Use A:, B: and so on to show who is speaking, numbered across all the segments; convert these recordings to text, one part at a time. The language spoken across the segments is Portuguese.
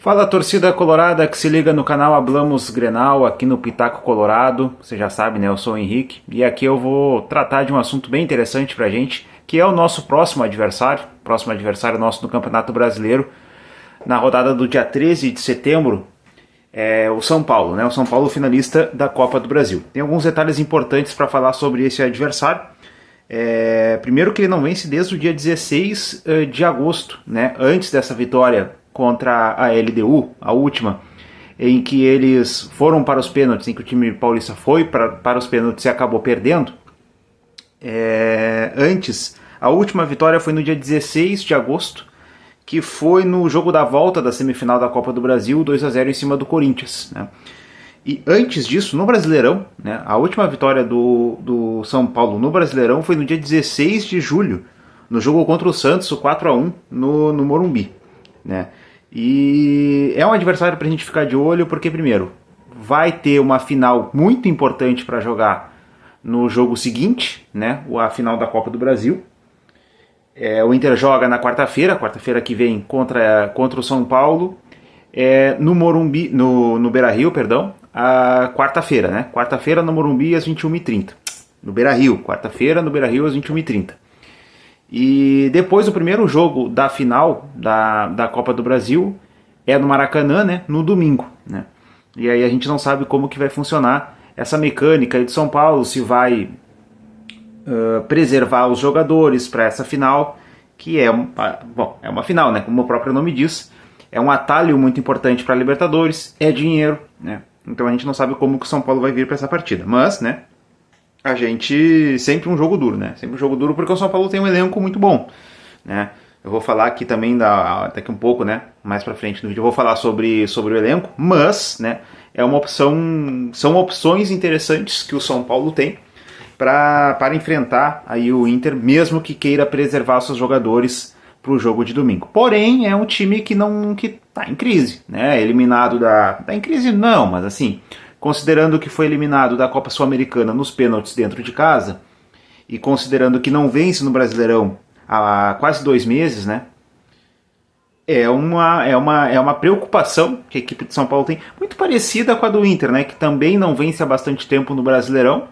A: Fala, torcida colorada que se liga no canal Hablamos Grenal, aqui no Pitaco Colorado. Você já sabe, né? Eu sou o Henrique e aqui eu vou tratar de um assunto bem interessante pra gente, que é o nosso próximo adversário nosso no Campeonato Brasileiro, na rodada do dia 13 de setembro, é o São Paulo, né? O São Paulo finalista da Copa do Brasil. Tem alguns detalhes importantes para falar sobre esse adversário. Primeiro que ele não vence desde o dia 16 de agosto, né? Antes dessa vitória contra a LDU, a última, em que eles foram para os pênaltis, em que o time paulista foi para os pênaltis e acabou perdendo. Antes, a última vitória foi no dia 16 de agosto, que foi no jogo da volta da semifinal da Copa do Brasil, 2-0 em cima do Corinthians, né? E antes disso, no Brasileirão, né, a última vitória do São Paulo no Brasileirão foi no dia 16 de julho, no jogo contra o Santos, o 4-1 no Morumbi, né? E é um adversário para a gente ficar de olho, porque primeiro, vai ter uma final muito importante para jogar no jogo seguinte, né, a final da Copa do Brasil. O Inter joga na quarta-feira que vem contra o São Paulo, no Morumbi, no Beira-Rio, perdão, a quarta-feira, né? Quarta-feira no Morumbi às 21h30. No Beira-Rio, quarta-feira no Beira-Rio às 21h30. E depois o primeiro jogo da final da Copa do Brasil é no Maracanã, né? No domingo, né? E aí a gente não sabe como que vai funcionar essa mecânica de São Paulo, se vai preservar os jogadores para essa final, que é uma final, né? Como o próprio nome diz, é um atalho muito importante para a Libertadores, é dinheiro, né? Então a gente não sabe como que o São Paulo vai vir para essa partida, mas, né? A gente sempre um jogo duro, né? Sempre um jogo duro porque o São Paulo tem um elenco muito bom, né? Eu vou falar aqui também daqui um pouco, né? Mais para frente no vídeo eu vou falar sobre o elenco, mas, né? São opções interessantes que o São Paulo tem para enfrentar aí o Inter, mesmo que queira preservar seus jogadores para o jogo de domingo. Porém, é um time que está em crise, né? Eliminado tá em crise não, mas assim, considerando que foi eliminado da Copa Sul-Americana nos pênaltis dentro de casa e considerando que não vence no Brasileirão há quase 2 meses, né? É uma preocupação que a equipe de São Paulo tem, muito parecida com a do Inter, né? Que também não vence há bastante tempo no Brasileirão,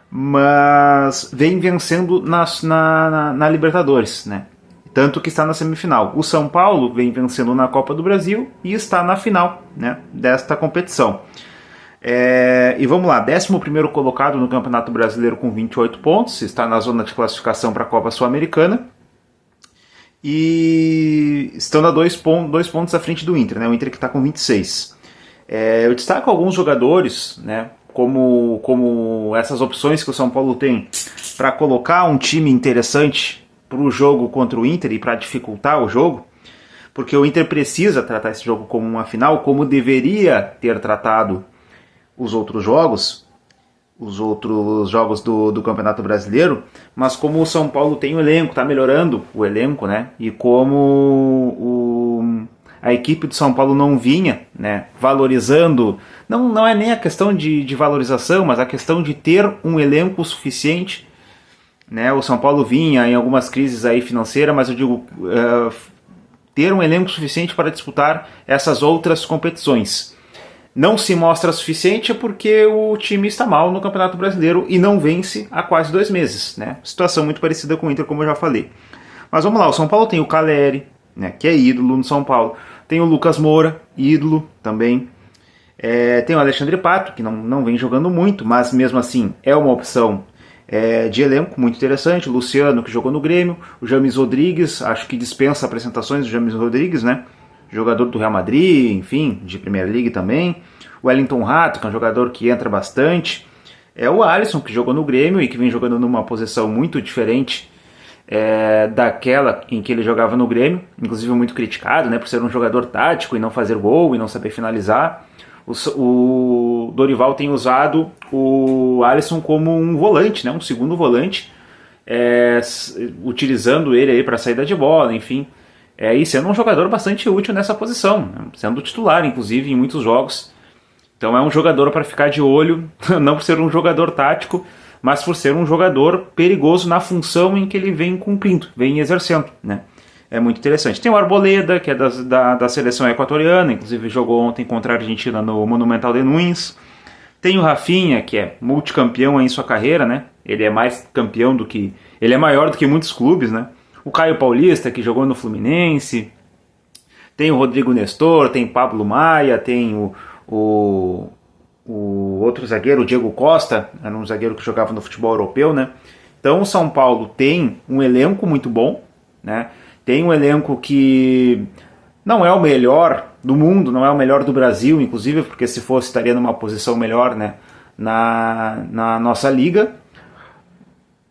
A: mas vem vencendo na Libertadores, né? Tanto que está na semifinal. O São Paulo vem vencendo na Copa do Brasil e está na final, né, desta competição. E vamos lá, 11º colocado no Campeonato Brasileiro com 28 pontos, está na zona de classificação para a Copa Sul-Americana e estando a 2 pontos à frente do Inter, né, o Inter que está com 26. Eu destaco alguns jogadores, né, como essas opções que o São Paulo tem para colocar um time interessante para o jogo contra o Inter e para dificultar o jogo, porque o Inter precisa tratar esse jogo como uma final, como deveria ter tratado os outros jogos do Campeonato Brasileiro, mas como o São Paulo tem o elenco, está melhorando o elenco, né? E como a equipe do São Paulo não vinha, né, valorizando, não é nem a questão de valorização, mas a questão de ter um elenco suficiente, né? O São Paulo vinha em algumas crises aí financeiras, mas eu digo ter um elenco suficiente para disputar essas outras competições. Não se mostra suficiente porque o time está mal no Campeonato Brasileiro e não vence há quase 2 meses, né? Situação muito parecida com o Inter, como eu já falei. Mas vamos lá, o São Paulo tem o Caleri, né, que é ídolo no São Paulo. Tem o Lucas Moura, ídolo também. Tem o Alexandre Pato, que não vem jogando muito, mas mesmo assim é uma opção de elenco muito interessante. O Luciano, que jogou no Grêmio. O James Rodrigues, acho que dispensa apresentações do James Rodrigues, né? Jogador do Real Madrid, enfim, de Premier League também. O Wellington Rato, que é um jogador que entra bastante. O Alisson, que jogou no Grêmio e que vem jogando numa posição muito diferente daquela em que ele jogava no Grêmio, inclusive muito criticado, né, por ser um jogador tático e não fazer gol e não saber finalizar. O Dorival tem usado o Alisson como um volante, né, um segundo volante, utilizando ele aí para saída de bola, enfim. E sendo um jogador bastante útil nessa posição, né, sendo titular, inclusive, em muitos jogos. Então é um jogador para ficar de olho, não por ser um jogador tático, mas por ser um jogador perigoso na função em que ele vem cumprindo, vem exercendo, né? é muito interessante. Tem o Arboleda, que é da seleção equatoriana, inclusive jogou ontem contra a Argentina no Monumental de Nunes. Tem o Rafinha, que é multicampeão em sua carreira, né? Ele é mais campeão do que... Ele é maior do que muitos clubes, né? O Caio Paulista, que jogou no Fluminense. Tem o Rodrigo Nestor, tem Pablo Maia, tem o outro zagueiro, o Diego Costa, era um zagueiro que jogava no futebol europeu, né? Então o São Paulo tem um elenco muito bom, né? Tem um elenco que não é o melhor do mundo, não é o melhor do Brasil, inclusive, porque se fosse estaria numa posição melhor, né, na nossa liga.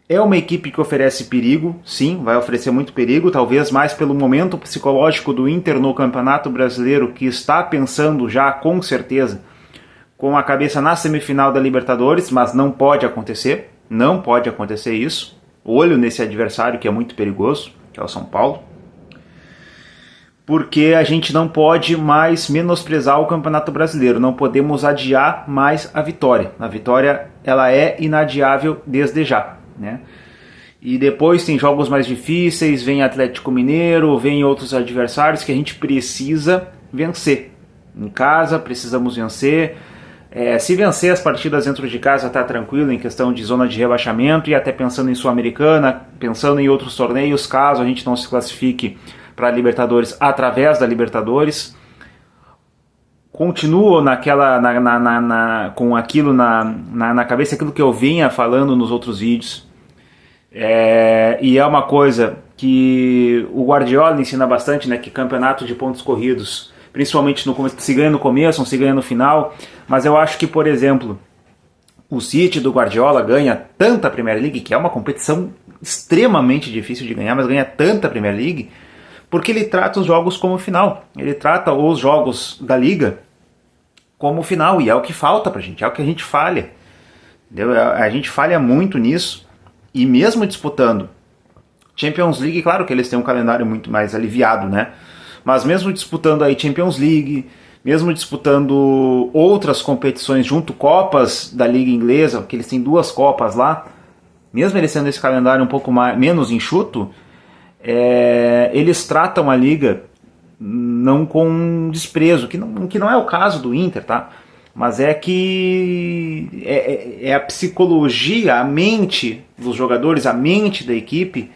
A: É uma equipe que oferece perigo, sim, vai oferecer muito perigo, talvez mais pelo momento psicológico do Inter no Campeonato Brasileiro, que está pensando já, com certeza, com a cabeça na semifinal da Libertadores, mas não pode acontecer isso. Olho nesse adversário que é muito perigoso, que é o São Paulo, porque a gente não pode mais menosprezar o Campeonato Brasileiro, não podemos adiar mais a vitória. A vitória, ela é inadiável desde já, né? E depois tem jogos mais difíceis, vem Atlético Mineiro, vem outros adversários que a gente precisa vencer. Em casa precisamos vencer. Se vencer as partidas dentro de casa está tranquilo em questão de zona de rebaixamento, e até pensando em Sul-Americana, pensando em outros torneios, caso a gente não se classifique para a Libertadores através da Libertadores. Continuo com aquilo na cabeça, aquilo que eu vinha falando nos outros vídeos. E é uma coisa que o Guardiola ensina bastante, né, que campeonato de pontos corridos, principalmente no começo, se ganha no começo, não se ganha no final. Mas eu acho que, por exemplo, o City do Guardiola ganha tanta Premier League, que é uma competição extremamente difícil de ganhar, mas ganha tanta Premier League, porque ele trata os jogos como final. Ele trata os jogos da Liga como final, e é o que falta pra gente, é o que a gente falha. Entendeu? A gente falha muito nisso, e mesmo disputando Champions League, claro que eles têm um calendário muito mais aliviado, né? Mas mesmo disputando aí Champions League, mesmo disputando outras competições junto, Copas da Liga Inglesa, porque eles têm 2 Copas lá, mesmo eles sendo esse calendário um pouco menos enxuto, eles tratam a Liga não com desprezo, que não é o caso do Inter, tá? Mas é que é a psicologia, a mente dos jogadores, a mente da equipe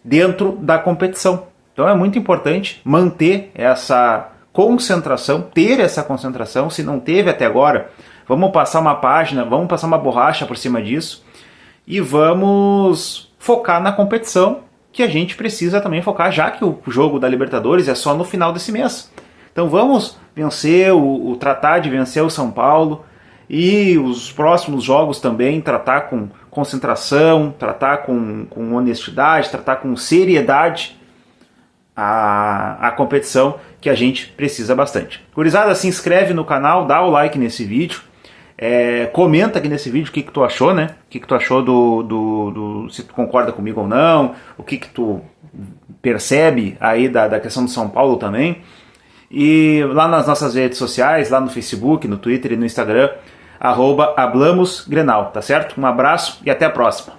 A: dentro da competição. Então é muito importante manter essa concentração, ter essa concentração. Se não teve até agora, vamos passar uma página, vamos passar uma borracha por cima disso e vamos focar na competição, que a gente precisa também focar, já que o jogo da Libertadores é só no final desse mês. Então vamos vencer, tratar de vencer o São Paulo, e os próximos jogos também tratar com concentração, tratar com honestidade, tratar com seriedade a competição, que a gente precisa bastante. Gurizada, se inscreve no canal, dá o like nesse vídeo, comenta aqui nesse vídeo o que tu achou, né? O que tu achou se tu concorda comigo ou não, o que tu percebe aí da questão do São Paulo também. E lá nas nossas redes sociais, lá no Facebook, no Twitter e no Instagram, @hablamosgrenal, tá certo? Um abraço e até a próxima.